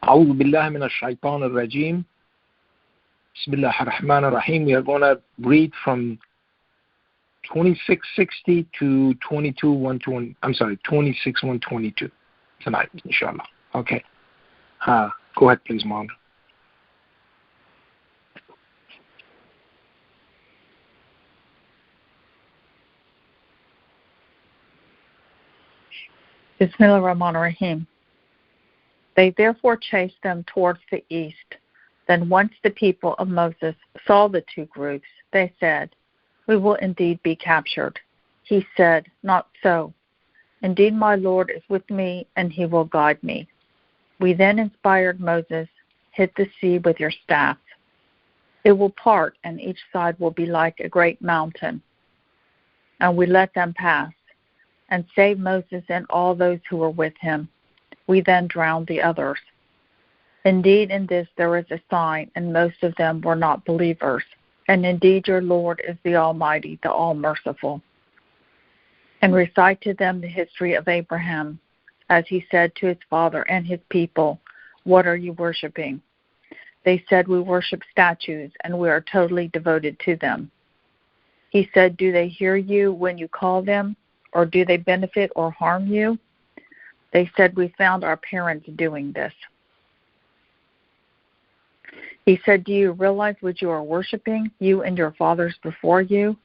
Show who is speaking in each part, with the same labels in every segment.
Speaker 1: أعوذ بالله من الشيطان الرجيم. بسم الله الرحمن الرحيم. We are going to read from 2660 to 26:122 tonight, inshallah. Okay. Go ahead, please, Mom.
Speaker 2: Bismillah ar-Rahman ar-Rahim. They therefore chased them towards the east. Then once the people of Moses saw the two groups, they said, "We will indeed be captured." He said, "Not so. Indeed, my Lord is with me, and he will guide me." We then inspired Moses, "Hit the sea with your staff. It will part, and each side will be like a great mountain." And we let them pass, and saved Moses and all those who were with him. We then drowned the others. Indeed, in this there is a sign, and most of them were not believers. And indeed your Lord is the Almighty, the All-Merciful. And recite to them the history of Abraham, as he said to his father and his people, "What are you worshiping?" They said, "We worship statues, and we are totally devoted to them." He said, "Do they hear you when you call them, or do they benefit or harm you?" They said, "We found our parents doing this." He said, "Do you realize what you are worshiping, you and your fathers before you?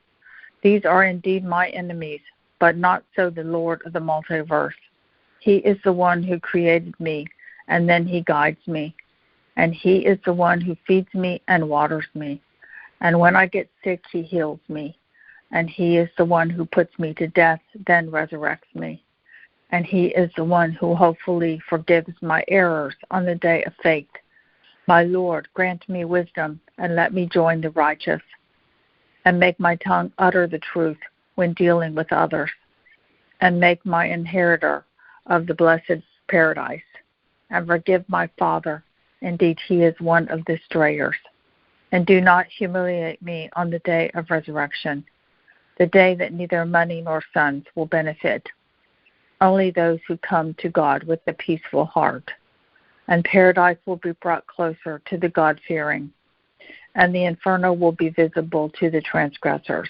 Speaker 2: These are indeed my enemies, but not so the Lord of the multiverse. He is the one who created me, and then he guides me. And he is the one who feeds me and waters me. And when I get sick, he heals me. And he is the one who puts me to death, then resurrects me. And he is the one who hopefully forgives my errors on the day of fate. My Lord, grant me wisdom, and let me join the righteous, and make my tongue utter the truth when dealing with others, and make my inheritor of the blessed paradise, and forgive my father. Indeed, he is one of the strayers. And do not humiliate me on the day of resurrection, the day that neither money nor sons will benefit, only those who come to God with a peaceful heart. And paradise will be brought closer to the God-fearing, and the inferno will be visible to the transgressors.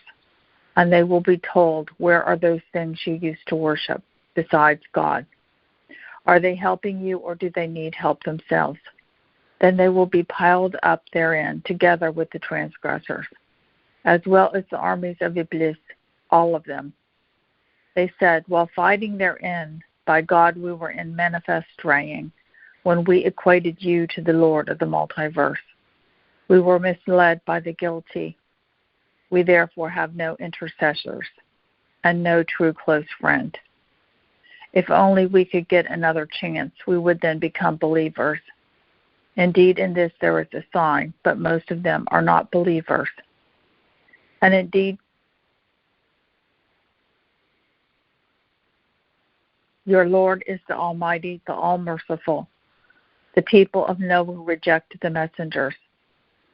Speaker 2: And they will be told, where are those things you used to worship besides God? Are they helping you, or do they need help themselves? Then they will be piled up therein together with the transgressors, as well as the armies of Iblis, all of them. They said, while fighting therein, by God we were in manifest straying, when we equated you to the Lord of the multiverse. We were misled by the guilty. We therefore have no intercessors and no true close friend. If only we could get another chance, we would then become believers. Indeed, in this there is a sign, but most of them are not believers. And indeed, your Lord is the Almighty, the All-Merciful. The people of Noah rejected the messengers.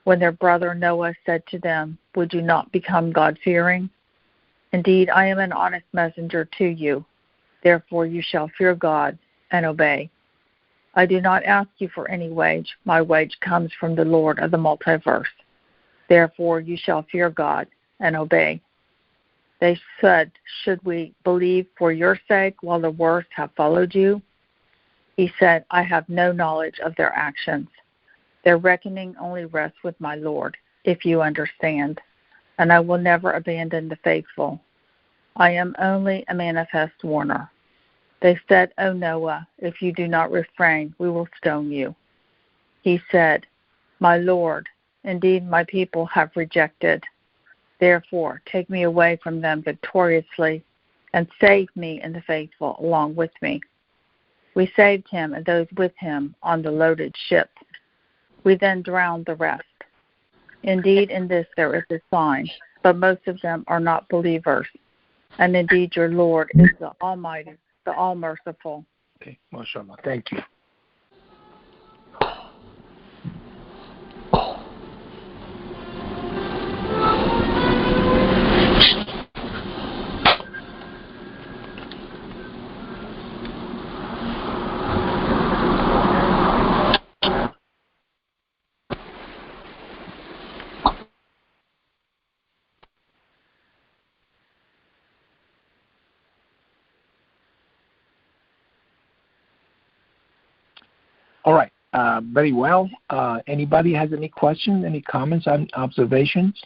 Speaker 2: When their brother Noah said to them, "Would you not become God-fearing? Indeed, I am an honest messenger to you. Therefore you shall fear God and obey. I do not ask you for any wage. My wage comes from the Lord of the multiverse. Therefore you shall fear God and obey." They said, "Should we believe for your sake while the worst have followed you?" He said, "I have no knowledge of their actions. Their reckoning only rests with my Lord, if you understand, and I will never abandon the faithful. I am only a manifest warner." They said, "O Noah, if you do not refrain, we will stone you." He said, "My Lord, indeed my people have rejected. Therefore, take me away from them victoriously, and save me and the faithful along with me." We saved him and those with him on the loaded ship. We then drowned the rest. Indeed, in this there is a sign, but most of them are not believers. And indeed, your Lord is the Almighty, the All-Merciful.
Speaker 1: Okay, mashallah. Thank you. All right. Very well. Anybody has any questions, any comments, observations?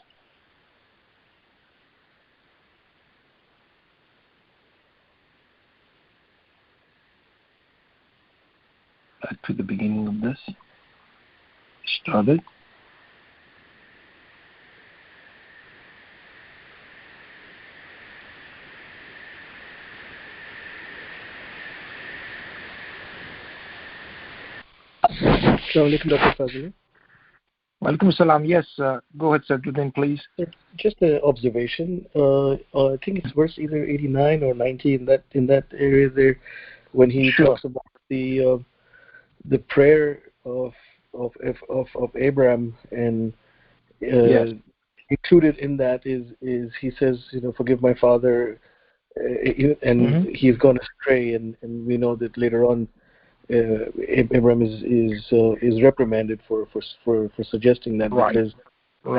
Speaker 1: Back to the beginning of this. Started.
Speaker 3: Assalamualaikum, Dr. Fazely.
Speaker 1: Walaikum salam. Yes, go ahead, Sadruddin, please.
Speaker 3: Just an observation. I think it's verse either 89 or 90 in that area there, when he talks about the prayer of Abraham, and included in that is he says, forgive my father, and he's gone astray, and we know that later on Abraham is reprimanded for suggesting that, because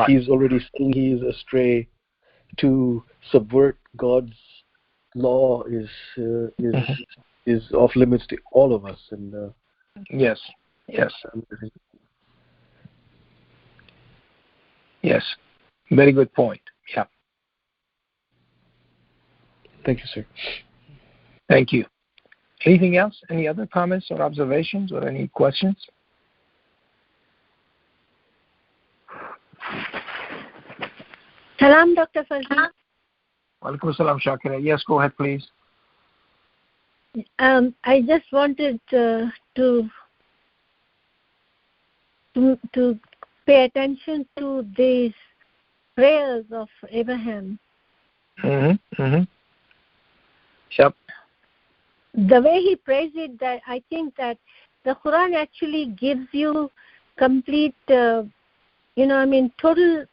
Speaker 3: he's already saying he is astray. To subvert God's law is off limits to all of us, and
Speaker 1: yes. Very good point. Yeah.
Speaker 3: Thank you, sir.
Speaker 1: Thank you. Anything else? Any other comments or observations or any questions?
Speaker 4: Salam, Dr. Fazly.
Speaker 1: Walaikum salam, Shakira. Yes, go ahead, please.
Speaker 4: I just wanted to pay attention to these prayers of Abraham.
Speaker 1: Yep.
Speaker 4: The way he prays it, that I think that the Quran actually gives you complete, total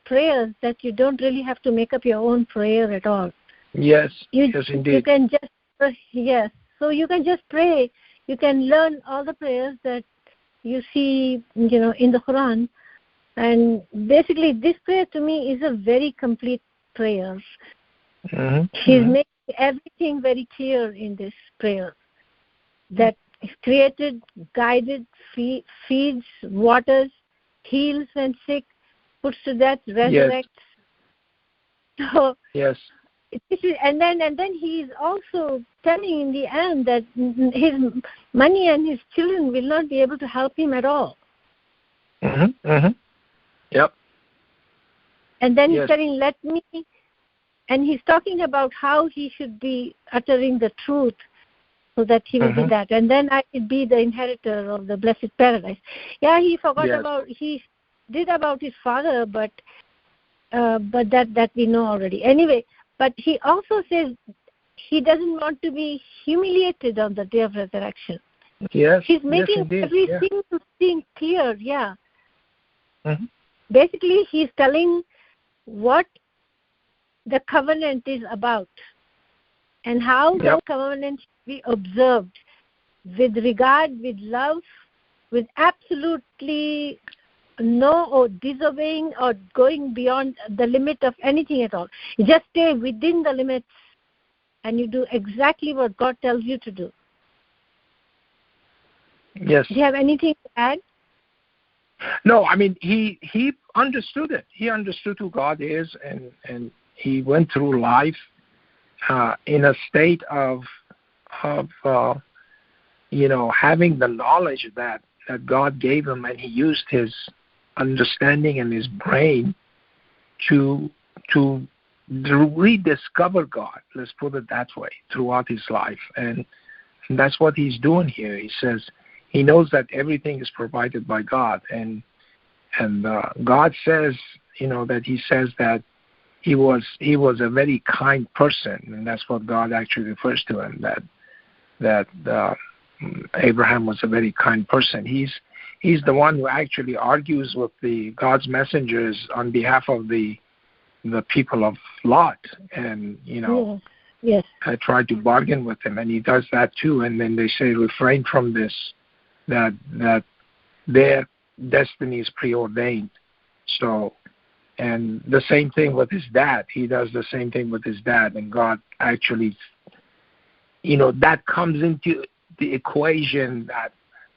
Speaker 4: prayers, that you don't really have to make up your own prayer at all.
Speaker 1: Yes, yes, indeed.
Speaker 4: You can just, so you can just pray. You can learn all the prayers that you see, in the Quran. And basically, this prayer to me is a very complete prayer. He's making everything very clear in this prayer, that created, guided, feeds, waters, heals when sick, puts to death, resurrects.
Speaker 1: Yes.
Speaker 4: So
Speaker 1: yes.
Speaker 4: And then he is also telling in the end that his money and his children will not be able to help him at all.
Speaker 1: Yep.
Speaker 4: And then he's telling, and he's talking about how he should be uttering the truth, so that he will be that. And then I will be the inheritor of the blessed paradise. Yeah, he forgot he did about his father, but that we know already. Anyway, but he also says he doesn't want to be humiliated on the day of resurrection.
Speaker 1: Yes.
Speaker 4: He's making everything to seem clear, Basically, he's telling what the covenant is about and how the covenant should be observed with regard, with love, with absolutely no disobeying or going beyond the limit of anything at all. You just stay within the limits and you do exactly what God tells you to do.
Speaker 1: Yes.
Speaker 4: Do you have anything to add?
Speaker 1: No, I mean, he understood it. He understood who God is, and he went through life in a state of having the knowledge that God gave him, and he used his understanding and his brain to rediscover God. Let's put it that way, throughout his life, and that's what he's doing here. He says he knows that everything is provided by God, and God says, that he says that he was a very kind person, and that's what God actually refers to him, that Abraham was a very kind person. He's the one who actually argues with God's messengers on behalf of the people of Lot, and try to bargain with him, and he does that too. And then they say, refrain from this, that their destiny is preordained. So, and the same thing with his dad. He does the same thing with his dad, and God actually, that comes into the equation,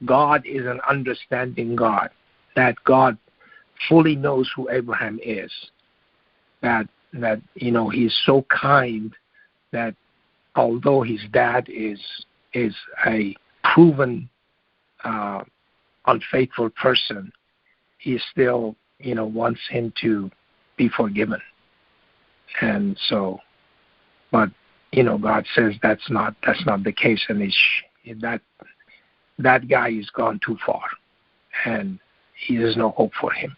Speaker 1: God is an understanding God, that God fully knows who Abraham is, that he's so kind that although his dad is a proven unfaithful person, he still wants him to be forgiven. And so, but God says that's not the case, and that guy is gone too far, and there's no hope for him.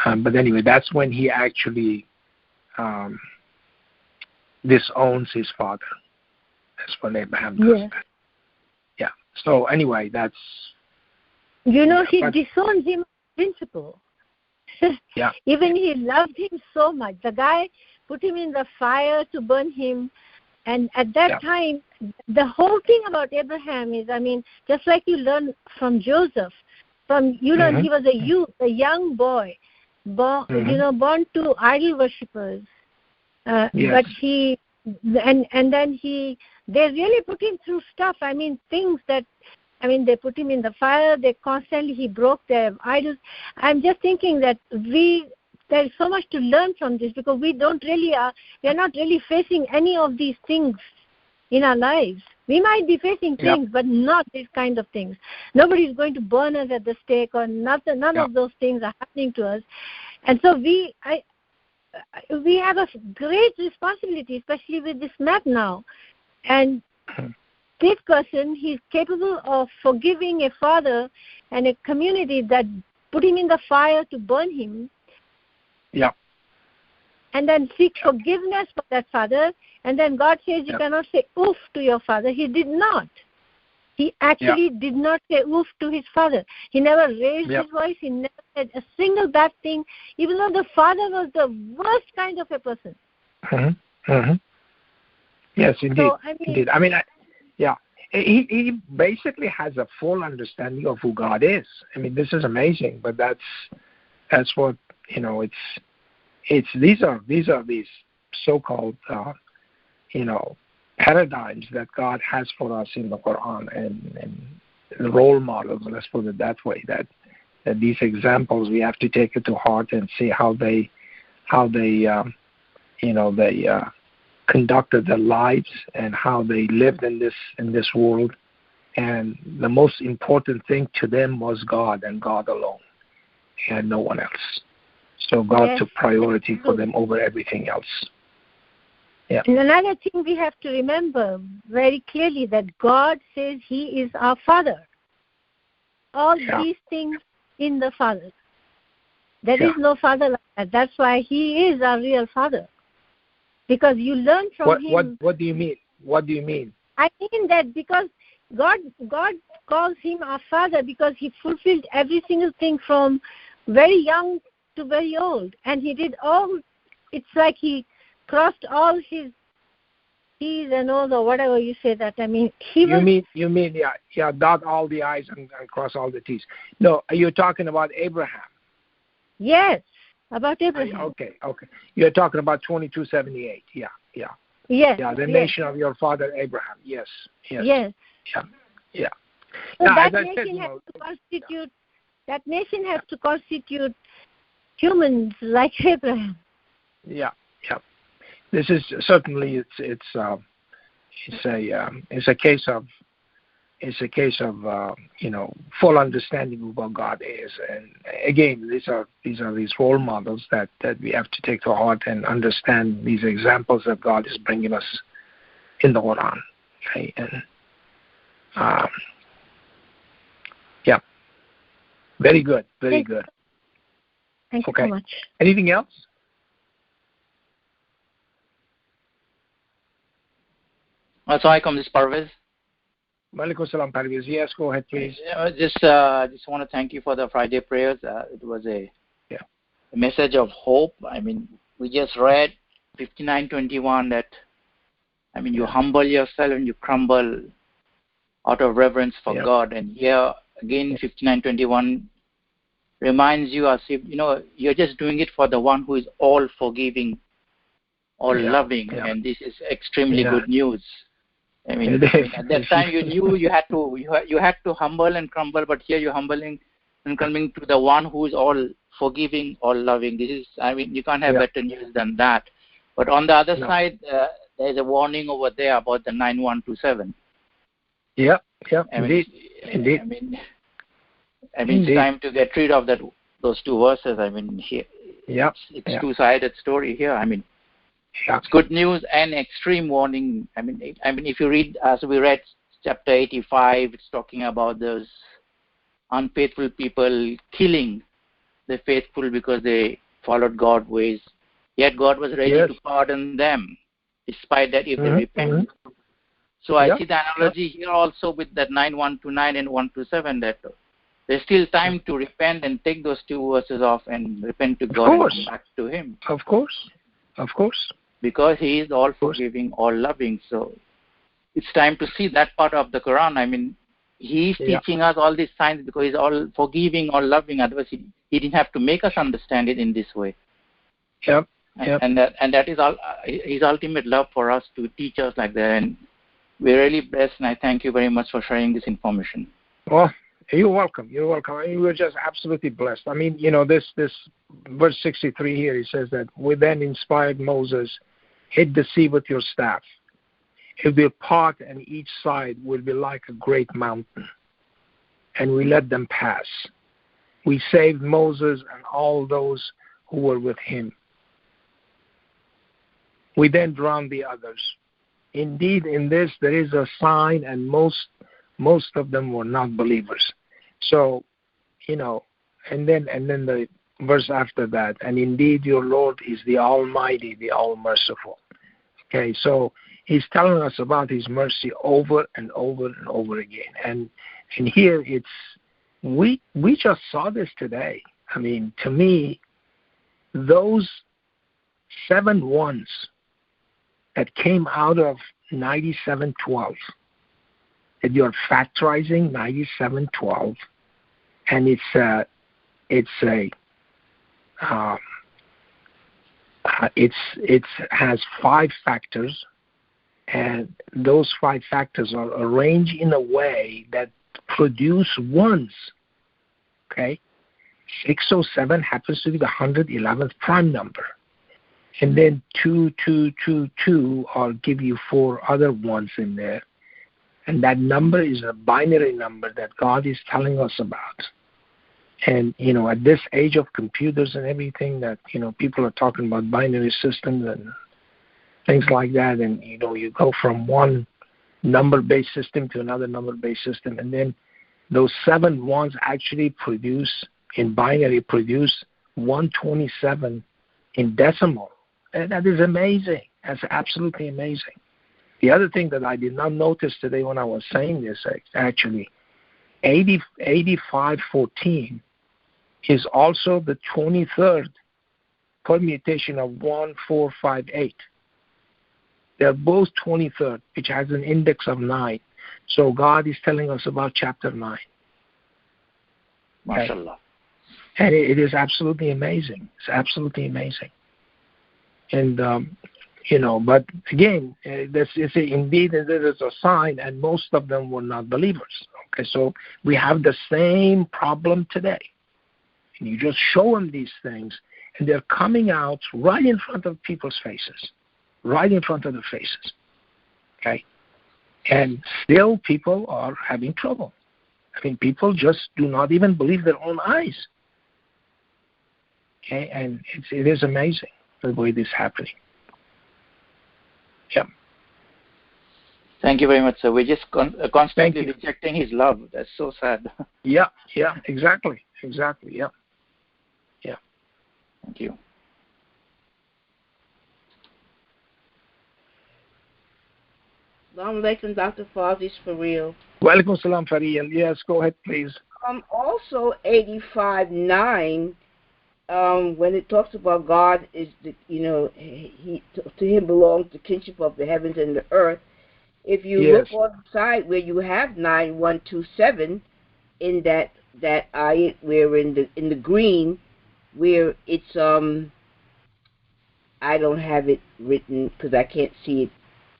Speaker 1: But anyway, that's when he actually disowns his father. That's when Abraham does that. Yeah. So anyway, that's...
Speaker 4: he disowned him on principle.
Speaker 1: Yeah.
Speaker 4: Even he loved him so much. The guy put him in the fire to burn him. And at that time, the whole thing about Abraham is, just like you learn from Joseph, he was a youth, a young boy, born to idol worshippers. But they really put him through stuff. Things that, they put him in the fire. He broke their idols. I'm just thinking that there's so much to learn from this, because we are not really facing any of these things in our lives. We might be facing things, but not these kind of things. Nobody's going to burn us at the stake, or none of those things are happening to us. And so we have a great responsibility, especially with this map now. And this person, he's capable of forgiving a father and a community that put him in the fire to burn him.
Speaker 1: Yeah.
Speaker 4: And then seek forgiveness for that father. And then God says you cannot say oof to your father. He did not. He actually did not say oof to his father. He never raised his voice. He never said a single bad thing, even though the father was the worst kind of a person.
Speaker 1: Yes, indeed.
Speaker 4: So,
Speaker 1: indeed. He basically has a full understanding of who God is. This is amazing, but that's what these are these so-called paradigms that God has for us in the Quran, and role models. Let's put it that way. That these examples, we have to take it to heart and see how they conducted their lives and how they lived in this world. And the most important thing to them was God and God alone, and no one else. So God took priority for them over everything else. Yeah.
Speaker 4: And another thing we have to remember very clearly, that God says He is our Father. All these things in the Father. There is no Father like that. That's why He is our real Father. Because you learn from Him.
Speaker 1: What do you mean? What do you mean?
Speaker 4: I mean that because God calls Him our Father because He fulfilled every single thing from very young to very old. And He did all, it's like He crossed all His T's and O's, or whatever you say that. You
Speaker 1: mean dot all the I's and cross all the T's. No, you're talking about Abraham.
Speaker 4: Yes, about Abraham.
Speaker 1: Okay. You're talking about 2278. Yeah.
Speaker 4: Yes.
Speaker 1: Yeah, the nation of your father Abraham. Yes.
Speaker 4: Yeah. So that nation has to constitute humans like Abraham.
Speaker 1: Yeah. This is certainly it's a case of full understanding of what God is. And again, these are these role models that we have to take to heart and understand these examples that God is bringing us in the Quran. Okay? And very good, very good.
Speaker 4: Thank you so much.
Speaker 1: Anything else?
Speaker 5: Assalamualaikum, this is Parvez.
Speaker 1: Walaikum salam, Parvez. Yes, go ahead, please.
Speaker 5: Just want to thank you for the Friday prayers. It was a message of hope. We just read 59:21 that, you humble yourself and you crumble out of reverence for God. And here again, 59:21 reminds you as if you're just doing it for the one who is all forgiving, all loving, and this is extremely good news. I mean, at that time you knew you had to humble and crumble, but here you're humbling and coming to the one who is all forgiving, all loving. This is, I mean, you can't have better news than that. But on the other side, there's a warning over there about the 9127.
Speaker 1: Yeah,
Speaker 5: indeed. I mean, it's time to get rid of those two verses. I mean, here, it's two-sided story here. I mean, it's good news and extreme warning. I mean, if you read, as we read chapter 85, it's talking about those unfaithful people killing the faithful because they followed God's ways. Yet God was ready to pardon them, despite that if they repent. So I see the analogy here also with that 9129 and 127, that there's still time to repent and take those two verses off and repent to God and come back to Him.
Speaker 1: Of course.
Speaker 5: Because He is all forgiving, all loving. So it's time to see that part of the Quran. I mean, He is teaching us all these signs because He's all forgiving, all loving. Otherwise, He didn't have to make us understand it in this way. And that is all His ultimate love for us, to teach us like that. And we're really blessed, and I thank you very much for sharing this information.
Speaker 1: Well, you're welcome. I mean, we're just absolutely blessed. I mean, this verse 63 here, he says that we then inspired Moses, hit the sea with your staff. It will part, and each side will be like a great mountain. And we let them pass. We saved Moses and all those who were with him. We then drowned the others. Indeed, in this there is a sign, and most of them were not believers. So, and then the verse after that, and indeed your Lord is the Almighty, the All-Merciful. Okay, so He's telling us about His mercy over and over and over again. And here we just saw this today. I mean, to me, those 7 ones that came out of 9712, that you're factorizing 9712, and it has 5 factors, and those 5 factors are arranged in a way that produce ones. Okay, 607 happens to be the 111th prime number. And then 2222 or give you 4 other ones in there. And that number is a binary number that God is telling us about. And, at this age of computers and everything that, people are talking about binary systems and things like that. And, you go from one number-based system to another number-based system. And then those 7 ones actually produce 127 in decimal. And that is amazing. That's absolutely amazing. The other thing that I did not notice today when I was saying this, actually, 8514 is also the 23rd permutation of 1458. They're both 23rd, which has an index of 9. So God is telling us about chapter 9.
Speaker 5: MashaAllah.
Speaker 1: And it is absolutely amazing. It's absolutely amazing. And, but again, indeed there is a sign, and most of them were not believers. Okay, so we have the same problem today. And you just show them these things, and they're coming out right in front of people's faces. Right in front of their faces. Okay? And still people are having trouble. I mean, people just do not even believe their own eyes. Okay? And it is amazing the way this is happening. Yeah.
Speaker 5: Thank you very much, sir. We're just constantly rejecting His love. That's so sad.
Speaker 1: Yeah, exactly, yeah.
Speaker 5: Thank you.
Speaker 6: Assalamu alaikum, Dr. Fazly, for real.
Speaker 1: Walaikum salam, Fariel. Yes, go ahead, please.
Speaker 6: Also 85:9, when it talks about God is He to Him belongs the kinship of the heavens and the earth. If you look on the side where you have 9127 in that ayat, where in the green, where it's I don't have it written because I can't see it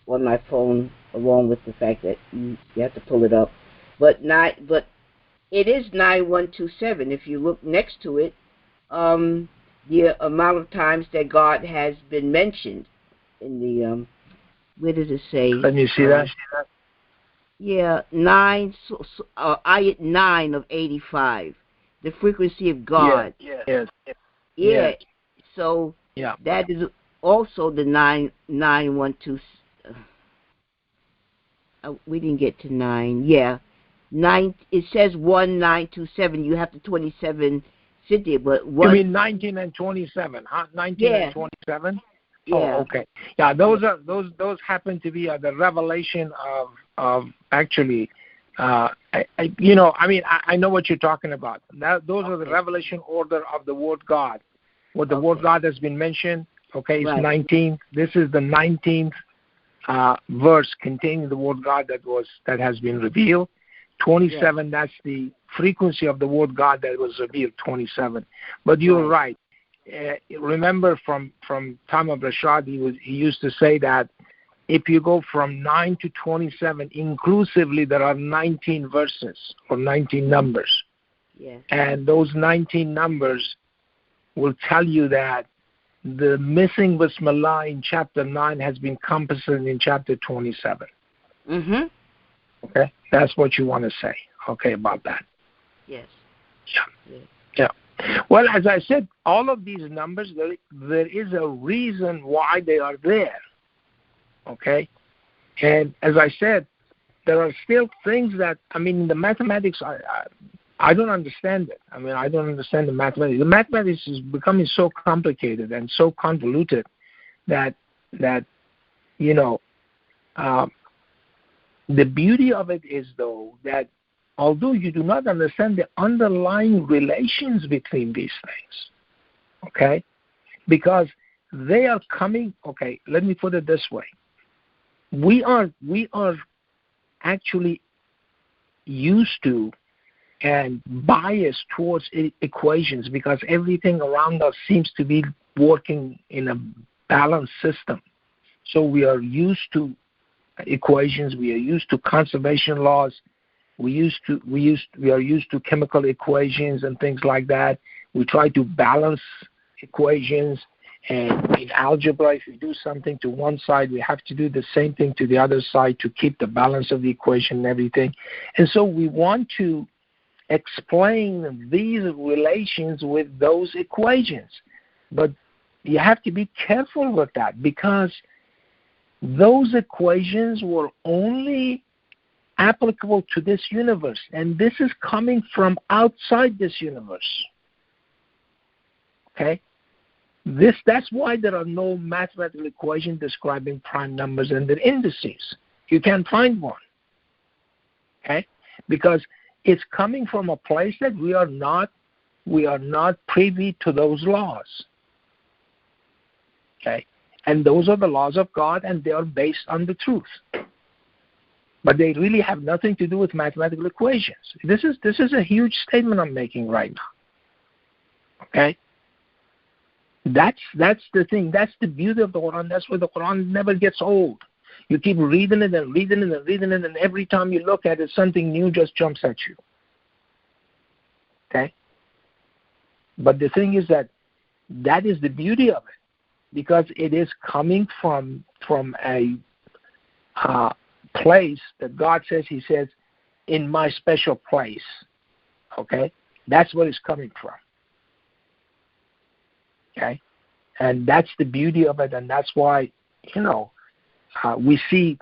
Speaker 6: on my phone along with the fact that you have to pull it up. But it is 9127. If you look next to it, the amount of times that God has been mentioned in the where does it say?
Speaker 1: Let me see that.
Speaker 6: Yeah, ayat 9 of 85. The frequency of God.
Speaker 1: Yes.
Speaker 6: So that is also the 912. We didn't get to 9. Yeah, 9. It says 1927. You have to 27 sit there, but
Speaker 1: you mean 19 and 27? Huh? 19 and 27.
Speaker 6: Yeah.
Speaker 1: Oh, okay. Yeah, those happen to be the revelation of actually. I know what you're talking about. Those are the revelation order of the Word God. What the Word God has been mentioned. Okay, it's 19. This is the 19th verse containing the Word God that has been revealed. 27. That's the frequency of the Word God that was revealed. 27. But you're right. Remember from time of Rashad, he used to say that if you go from 9 to 27 inclusively, there are 19 verses or 19 numbers.
Speaker 6: Yes.
Speaker 1: And those 19 numbers will tell you that the missing Bismillah in chapter 9 has been encompassed in chapter 27.
Speaker 6: Mm-hmm.
Speaker 1: Okay? That's what you want to say, okay, about that.
Speaker 6: Yes.
Speaker 1: Yeah. Well, as I said, all of these numbers, there is a reason why they are there. Okay? And as I said, there are still things that, the mathematics, I don't understand it. I don't understand the mathematics. The mathematics is becoming so complicated and so convoluted that the beauty of it is, though, that although you do not understand the underlying relations between these things, okay, because they are coming, okay, let me put it this way. We are actually used to and biased towards equations because everything around us seems to be working in a balanced system. So we are used to equations, we are used to conservation laws, we are used to chemical equations and things like that. We try to balance equations, and in algebra, if you do something to one side, we have to do the same thing to the other side to keep the balance of the equation and everything. And so we want to explain these relations with those equations. But you have to be careful with that because those equations were only applicable to this universe, and this is coming from outside this universe. Okay? That's why there are no mathematical equations describing prime numbers and their indices. You can't find one. Okay? Because it's coming from a place that we are not privy to those laws. Okay? And those are the laws of God, and they are based on the truth. But they really have nothing to do with mathematical equations. This is a huge statement I'm making right now. Okay? That's the thing. That's the beauty of the Quran. That's why the Quran never gets old. You keep reading it and reading it and reading it, and every time you look at it, something new just jumps at you. Okay? But the thing is that is the beauty of it, because it is coming from a place that God says, He says, in my special place. Okay? That's where it's coming from. Okay? And that's the beauty of it, and that's why, we see,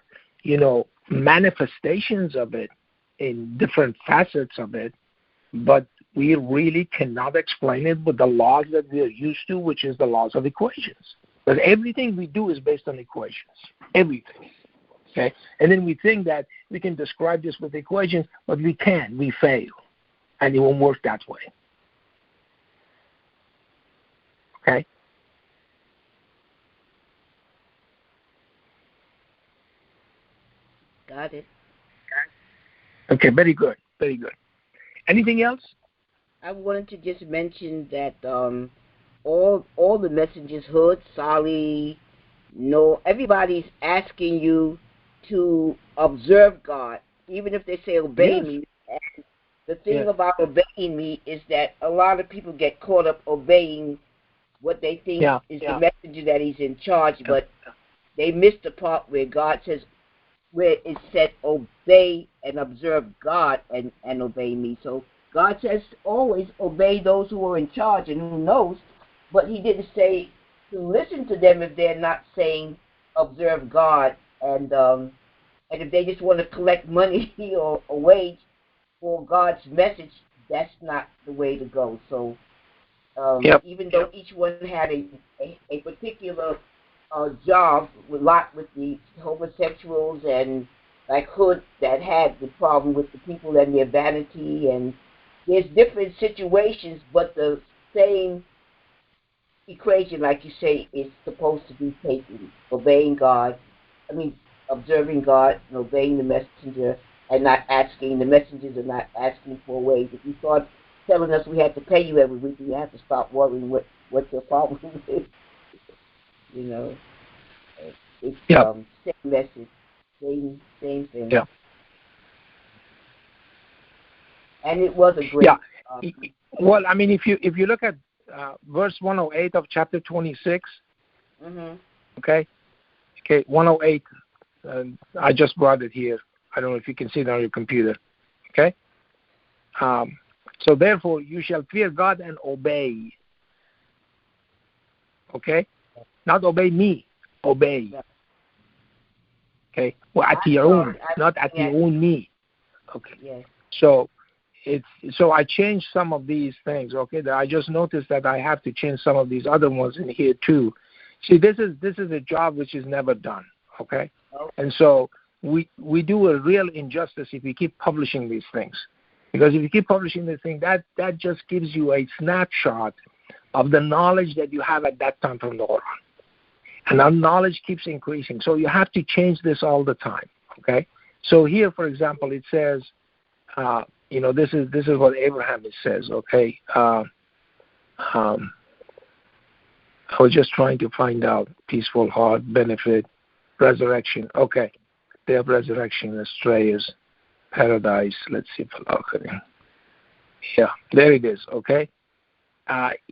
Speaker 1: manifestations of it in different facets of it, but we really cannot explain it with the laws that we are used to, which is the laws of equations. But everything we do is based on equations. Everything. Okay? And then we think that we can describe this with equations, but we can't. We fail. And it won't work that way. Okay?
Speaker 6: Got it.
Speaker 1: Okay, very good. Very good. Anything else?
Speaker 6: I wanted to just mention that all the messengers, Hood, Sally, everybody's asking you to observe God, even if they say obey
Speaker 1: Yes.
Speaker 6: me. And the thing about obeying me is that a lot of people get caught up obeying what they think is the messenger that he's in charge, but they miss the part where God says, where it said obey and observe God and obey me. So God says always obey those who are in charge and who knows, but he didn't say to listen to them if they're not saying observe God, and if they just want to collect money or a wage for God's message, that's not the way to go. So even though each one had a particular job with the homosexuals and like Hood that had the problem with the people and their vanity, and there's different situations, but the same equation, like you say, is supposed to be taken: obeying God, observing God and obeying the messenger, and not asking. The messengers are not asking for a wage. If you start telling us we have to pay you every week, we have to stop worrying what your problem is. You know, it's same message, same thing.
Speaker 1: Yeah.
Speaker 6: And it was a great.
Speaker 1: Yeah. Well, I mean, if you look at verse 108 of chapter 26.
Speaker 6: Mm-hmm.
Speaker 1: Okay, 108. I just brought it here. I don't know if you can see it on your computer. Okay. So therefore, you shall fear God and obey. Okay, not obey me. Obey. Okay. Well, at your own, not at your own me. Okay.
Speaker 6: Yes.
Speaker 1: So I changed some of these things. Okay. I just noticed that I have to change some of these other ones in here too. See, this is a job which is never done. Okay. And so we do a real injustice if we keep publishing these things, because if you keep publishing this thing, that just gives you a snapshot of the knowledge that you have at that time from the Quran. And our knowledge keeps increasing. So you have to change this all the time. Okay. So here, for example, it says, this is what Abraham says. Okay. I was just trying to find out peaceful heart, benefit, resurrection. Okay. Day of resurrection, Astrayas, paradise. Let's see. Yeah, there it is. Okay.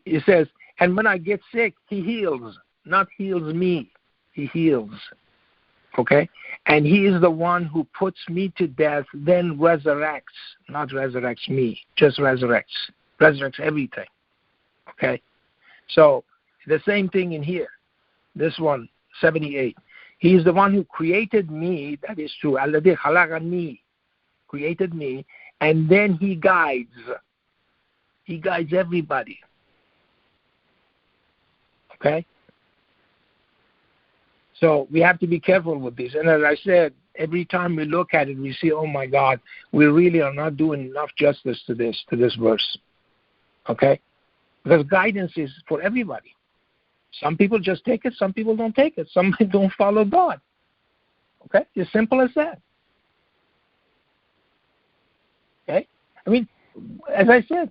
Speaker 1: It says, and when I get sick, he heals. Not heals me, he heals. Okay? And he is the one who puts me to death, then resurrects. Not resurrects me, just resurrects. Resurrects everything. Okay? So, the same thing in here. This one, 78. He is the one who created me, that is true. Alladhi khalaqani, created me, and then he guides. He guides everybody. Okay? So we have to be careful with this. And as I said, every time we look at it, we see, oh my God, we really are not doing enough justice to this verse. Okay? Because guidance is for everybody. Some people just take it, some people don't take it. Some don't follow God. Okay? It's simple as that. Okay? I mean, as I said,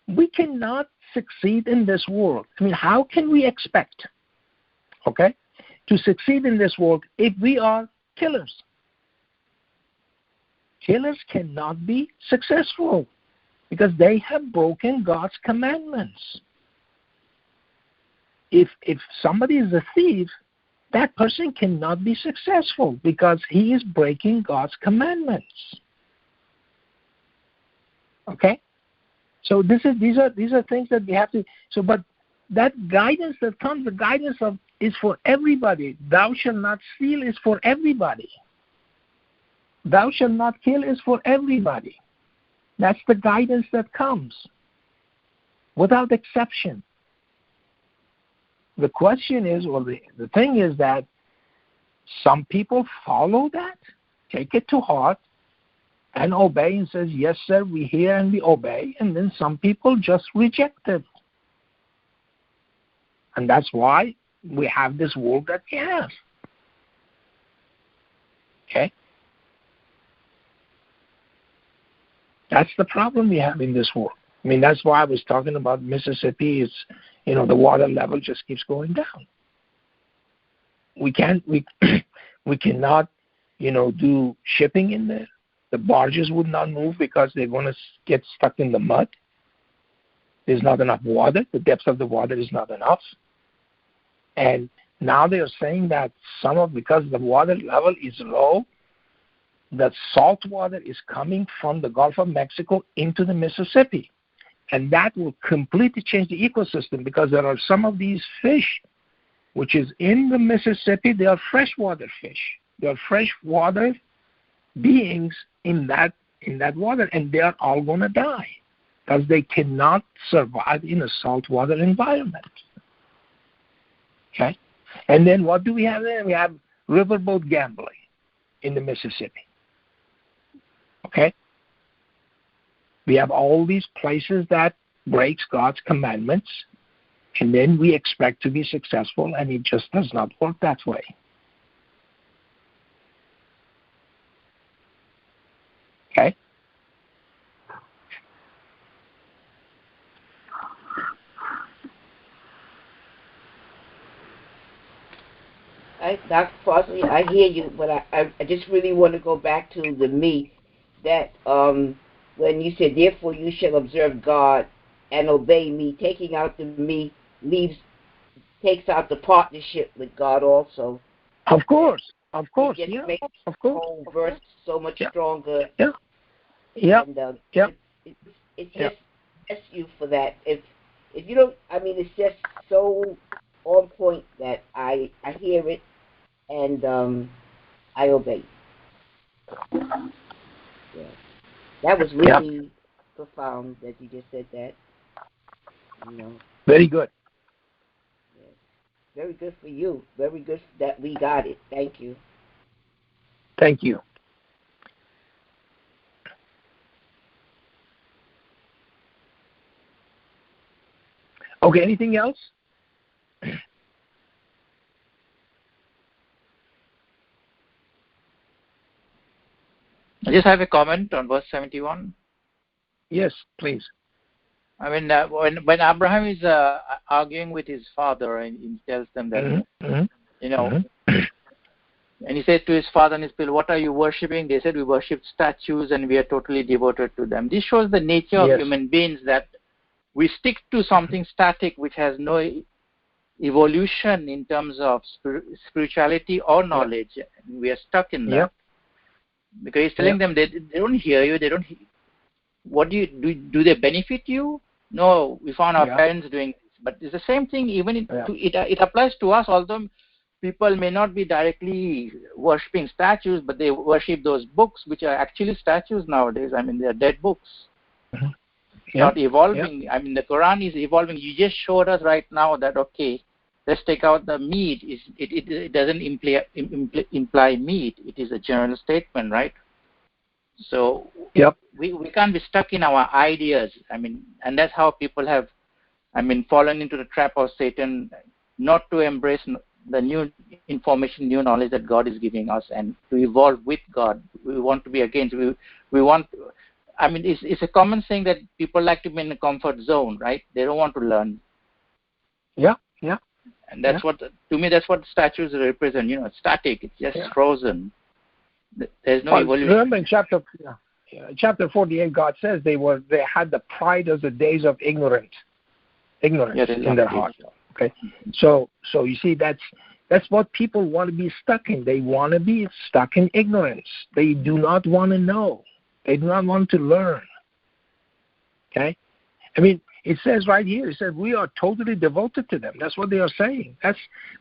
Speaker 1: we cannot succeed in this world. I mean, how can we expect, okay, to succeed in this world if we are killers? Killers cannot be successful because they have broken God's commandments. If somebody is a thief, that person cannot be successful because he is breaking God's commandments. Okay? So these are things that we have to. So, but that guidance that comes, the guidance is for everybody. Thou shalt not steal is for everybody. Thou shalt not kill is for everybody. That's the guidance that comes, without exception. The question is, or the thing is that some people follow that, take it to heart, and obey and says, yes, sir, we hear and we obey. And then some people just reject it. And that's why we have this world that we have. Okay? That's the problem we have in this world. I mean, that's why I was talking about Mississippi. It's, the water level just keeps going down. We cannot do shipping in there. The barges would not move because they're going to get stuck in the mud. There's not enough water. The depth of the water is not enough. And now they are saying that because the water level is low, that salt water is coming from the Gulf of Mexico into the Mississippi. And that will completely change the ecosystem because there are some of these fish which is in the Mississippi. They are freshwater fish. They are freshwater beings in that water, and they are all going to die because they cannot survive in a saltwater environment. Okay? And then what do we have there? We have riverboat gambling in the Mississippi. Okay? We have all these places that breaks God's commandments, and then we expect to be successful, and it just does not work that way. Okay?
Speaker 6: Dr. Fazely, I hear you, but I just really want to go back to the me, that when you said, therefore you shall observe God and obey me, taking out the me takes out the partnership with God also.
Speaker 1: Of course.
Speaker 6: It just makes the whole verse so much stronger.
Speaker 1: Yeah.
Speaker 6: And it's just bless you for that. If you don't, it's just so on point that I hear it and I obey. Yeah. That was really profound that you just said that.
Speaker 1: Very good.
Speaker 6: Yeah. Very good for you. Very good that we got it. Thank you.
Speaker 1: Thank you. Okay, anything else?
Speaker 5: I just have a comment on verse 71.
Speaker 1: Yes, please.
Speaker 5: When Abraham is arguing with his father, and he tells them that, and he said to his father and his people, what are you worshipping? They said, we worship statues and we are totally devoted to them. This shows the nature of human beings, that we stick to something static which has no evolution in terms of spirituality or knowledge. We are stuck in that. Because he's telling them they don't hear you. They don't. What do you do? They benefit you? No, we found our parents doing this. But it's the same thing. Even it applies to us. Although people may not be directly worshipping statues, but they worship those books, which are actually statues nowadays. They are dead books. Not evolving. The Quran is evolving. You just showed us right now that let's take out the meat. It doesn't imply meat. It is a general statement, right? So we can't be stuck in our ideas. And that's how people have, fallen into the trap of Satan, not to embrace the new information, new knowledge that God is giving us, and to evolve with God. We want to be against. We want. It's a common saying that people like to be in a comfort zone, right? They don't want to learn.
Speaker 1: Yeah.
Speaker 5: And that's what, to me, that's what statues represent. It's static. It's just frozen. There's no evolution.
Speaker 1: Remember in chapter 48, God says they had the pride of the days of ignorance in their heart. Okay, so you see that's what people want to be stuck in. They want to be stuck in ignorance. They do not want to know. They do not want to learn. Okay, it says right here, it says we are totally devoted to them. That's what they are saying.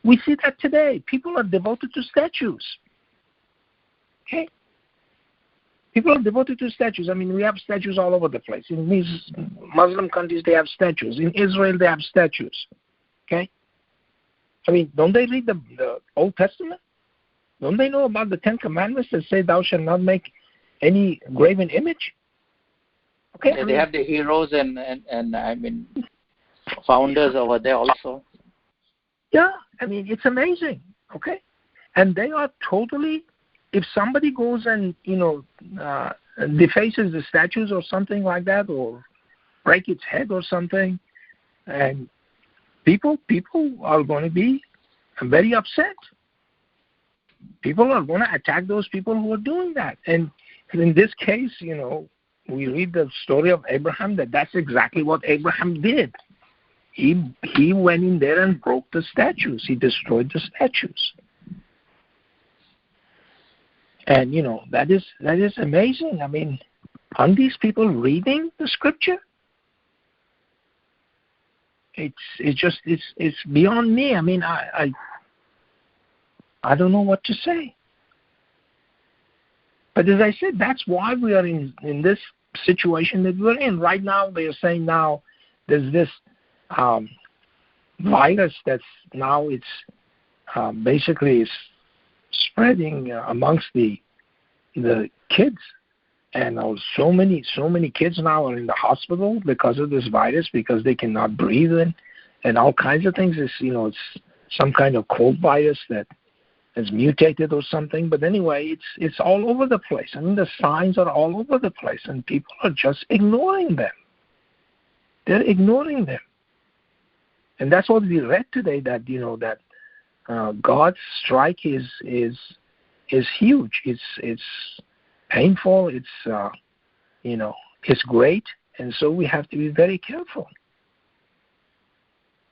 Speaker 1: We see that today. People are devoted to statues. Okay? People are devoted to statues. We have statues all over the place. In these Muslim countries, they have statues. In Israel, they have statues. Okay? Don't they read the Old Testament? Don't they know about the 10 Commandments that say thou shalt not make any graven image? Okay,
Speaker 5: they have the heroes and founders over there also.
Speaker 1: Yeah, it's amazing. Okay, and they are totally. If somebody goes and defaces the statues or something like that, or break its head or something, and people are going to be very upset. people are going to attack those people who are doing that. And in this case, we read the story of Abraham, that's exactly what Abraham did. He went in there and broke the statues. He destroyed the statues. And, that is amazing. I mean, aren't these people reading the scripture? It's beyond me. I mean, I don't know what to say. But as I said, that's why we are in this situation that we're in. Right now, they are saying now there's this virus that's now basically is spreading amongst the kids. And so many kids now are in the hospital because of this virus, because they cannot breathe and all kinds of things. It's some kind of cold virus that has mutated or something. But anyway, it's all over the place. I mean, the signs are all over the place, and people are just ignoring them. They're ignoring them. And that's what we read today, that God's strike is huge. It's painful. It's great, and so we have to be very careful.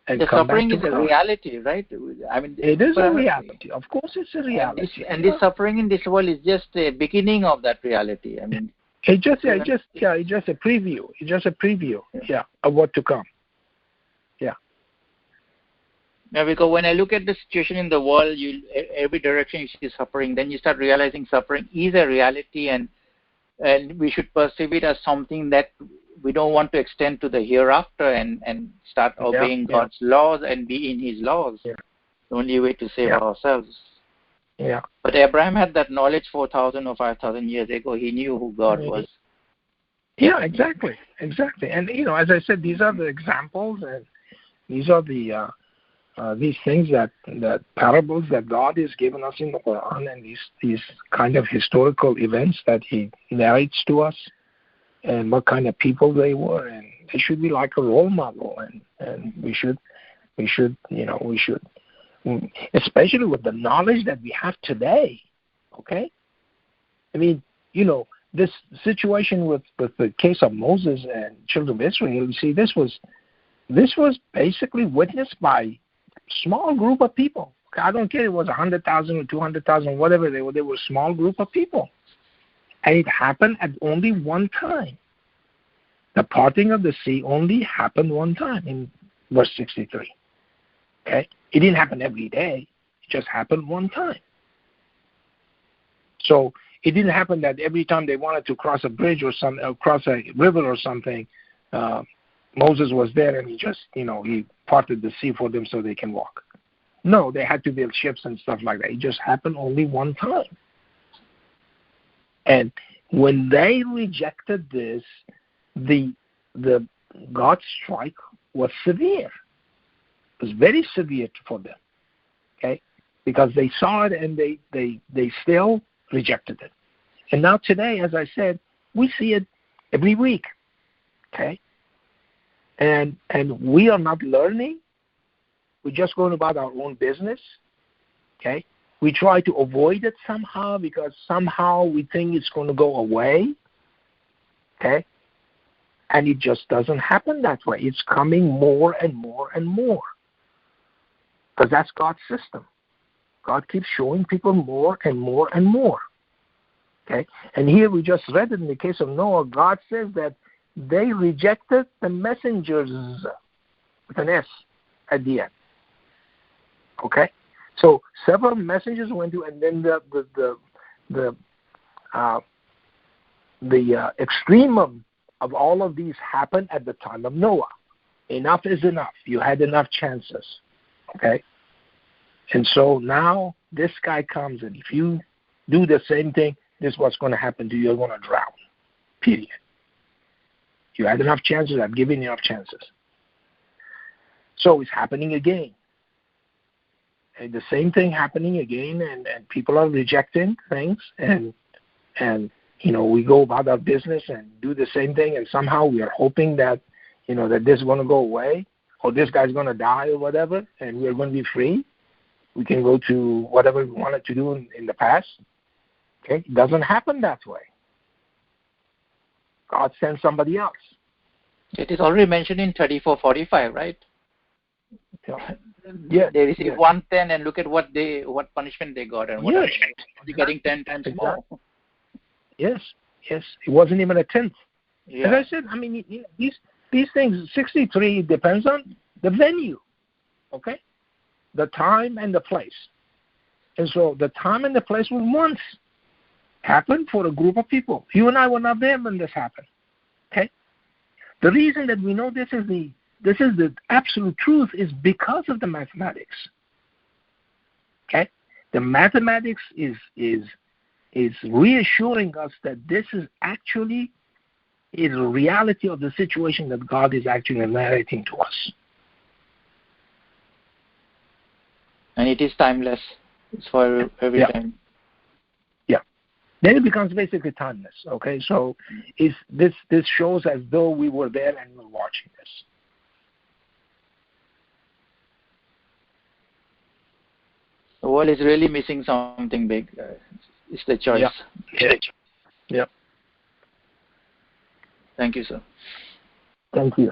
Speaker 1: And
Speaker 5: the suffering is a reality, right? I mean,
Speaker 1: it is a reality. Of course, it's a reality.
Speaker 5: And this suffering in this world is just a beginning of that reality. I mean,
Speaker 1: it's just a preview. It's just a preview, of what to come.
Speaker 5: Yeah, because when I look at the situation in the world, every direction you see suffering, then you start realizing suffering is a reality, and we should perceive it as something that we don't want to extend to the hereafter and start obeying God's laws and be in His laws. Yeah. The only way to save ourselves.
Speaker 1: Yeah.
Speaker 5: But Abraham had that knowledge 4,000 or 5,000 years ago. He knew who God was.
Speaker 1: Yeah, exactly. And as I said, these are the examples, and these are the these things that parables that God has given us in the Quran, and these kind of historical events that He narrates to us, and what kind of people they were, and they should be like a role model, and we should, especially with the knowledge that we have today. Okay, I mean, this situation with the case of Moses and children of Israel. You see, this was basically witnessed by small group of people. I don't care if it was 100,000 or 200,000, whatever they were a small group of people. And it happened at only one time. The parting of the sea only happened one time in verse 63. Okay? It didn't happen every day. It just happened one time. So it didn't happen that every time they wanted to cross a bridge or cross a river or something, Moses was there and he just, he parted the sea for them so they can walk. No, they had to build ships and stuff like that. It just happened only one time. And when they rejected this, the God's strike was severe. It was very severe for them. Okay? Because they saw it and they still rejected it. And now today, as I said, we see it every week. Okay? And we are not learning. We're just going about our own business. Okay? We try to avoid it somehow because somehow we think it's going to go away. Okay? And it just doesn't happen that way. It's coming more and more and more. Because that's God's system. God keeps showing people more and more and more. Okay? And here we just read it in the case of Noah. God says that they rejected the messengers with an S at the end. Okay? So several messengers went to, and then the extreme of all of these happened at the time of Noah. Enough is enough. You had enough chances. Okay? And so now this guy comes, and if you do the same thing, this is what's going to happen to you. You're going to drown. Period. You had enough chances. I've given you enough chances. So it's happening again. And the same thing happening again, and people are rejecting things, and we go about our business and do the same thing, and somehow we are hoping that that this is going to go away, or this guy's going to die or whatever, and we're going to be free. We can go to whatever we wanted to do in the past. Okay? It doesn't happen that way. God sends somebody else.
Speaker 5: It is already mentioned in 34:45, right?
Speaker 1: Yeah.
Speaker 5: They received 110 and look at what punishment they got, and what are they getting 10 times more.
Speaker 1: Yes. It wasn't even a tenth.
Speaker 5: Yeah.
Speaker 1: As I said, I mean, these things, 63 depends on the venue, okay? The time and the place. And so the time and the place was once happened for a group of people. You and I were not there when this happened, okay? The reason that we know this is the absolute truth is because of the mathematics, okay? The mathematics is reassuring us that this is actually a reality of the situation that God is actually narrating to us.
Speaker 5: And it is timeless. It's for every time.
Speaker 1: Yeah. Then it becomes basically timeless. Okay, so this shows as though we were there and we were watching this.
Speaker 5: The world is really missing something big. It's the choice.
Speaker 1: Yeah.
Speaker 5: Thank you, sir.
Speaker 1: Thank you.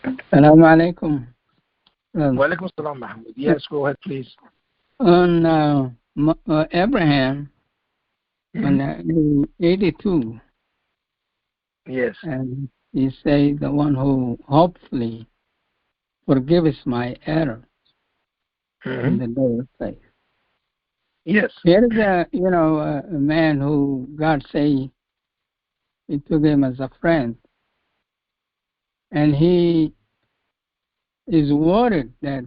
Speaker 7: Assalamu alaikum.
Speaker 1: Wa alaikum salam, Mahmoud. Yes, go ahead, please.
Speaker 7: On Abraham, on 82.
Speaker 1: Yes.
Speaker 7: And he said, the one who hopefully forgives my error in the day of faith.
Speaker 1: Yes.
Speaker 7: Here is a man who God say he took him as a friend, and he is worried that,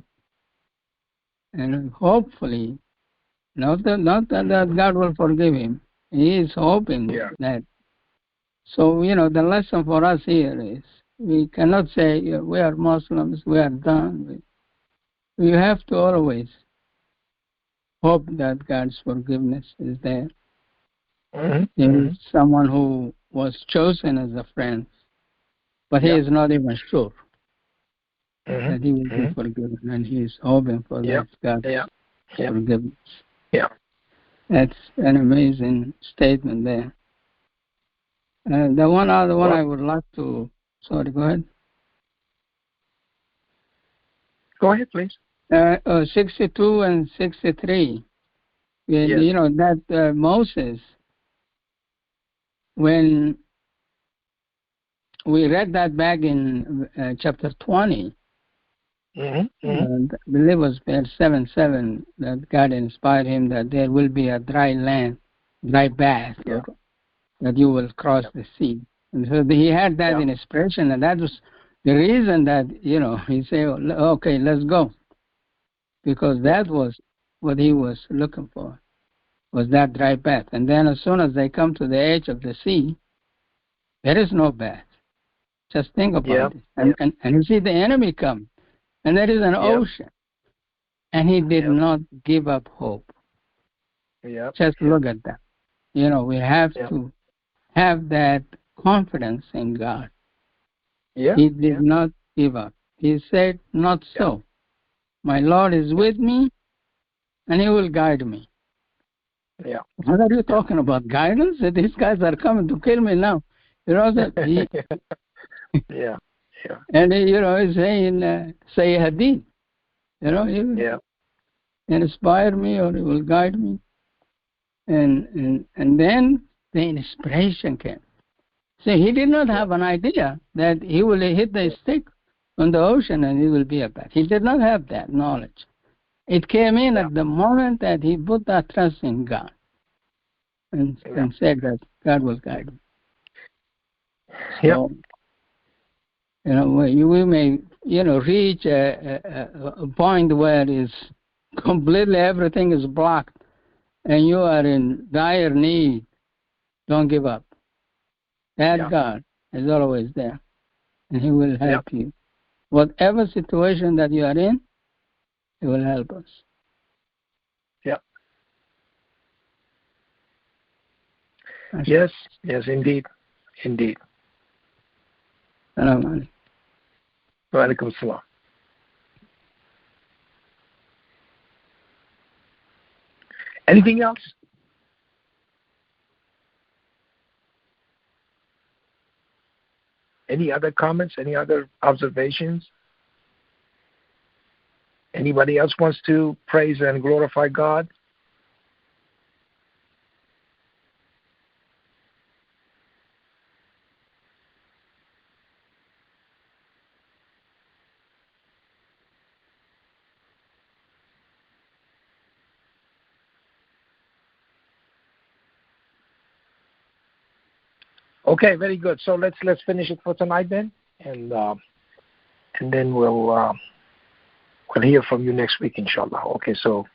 Speaker 7: and hopefully, not that God will forgive him. He is hoping that. So the lesson for us here is we cannot say we are Muslims, we are done. We have to always hope that God's forgiveness is there. There is someone who was chosen as a friend, but he is not even sure that he will be forgiven, and he is hoping for that God's forgiveness.
Speaker 1: Yeah.
Speaker 7: That's an amazing statement there. The one other one I would like to... Sorry, go ahead.
Speaker 1: Go ahead, please.
Speaker 7: 62 and 63. That Moses, when we read that back in chapter 20, and I believe it was verse 7:7, that God inspired him that there will be a dry land, dry path, that you will cross the sea. And so he had that inspiration, and that was the reason that, he said, okay, let's go. Because that was what he was looking for, was that dry path. And then as soon as they come to the edge of the sea, there is no path. Just think about it. And you see the enemy come, and there is an ocean. And he did not give up hope. Just look at that. We have to have that confidence in God. He did not give up. He said, not so. My Lord is with me, and he will guide me. What are you talking about? Guidance? These guys are coming to kill me now. That he... And he's saying, say Hadith. He will inspire me, or he will guide me. And then the inspiration came. See, he did not have an idea that he will hit the stick on the ocean and he will be a bat. He did not have that knowledge. It came in at the moment that he put that trust in God and said that God will guide him. So, we may, reach a point where it's completely everything is blocked and you are in dire need. Don't give up. That God is always there, and he will help you. Whatever situation that you are in, he will help us.
Speaker 1: Yes, indeed.
Speaker 7: Salam alaikum.
Speaker 1: Wa alaikum salam. Anything else? Any other comments? Any other observations? Anybody else wants to praise and glorify God? Okay, very good. So let's finish it for tonight then, and then we'll hear from you next week, inshallah. Okay, so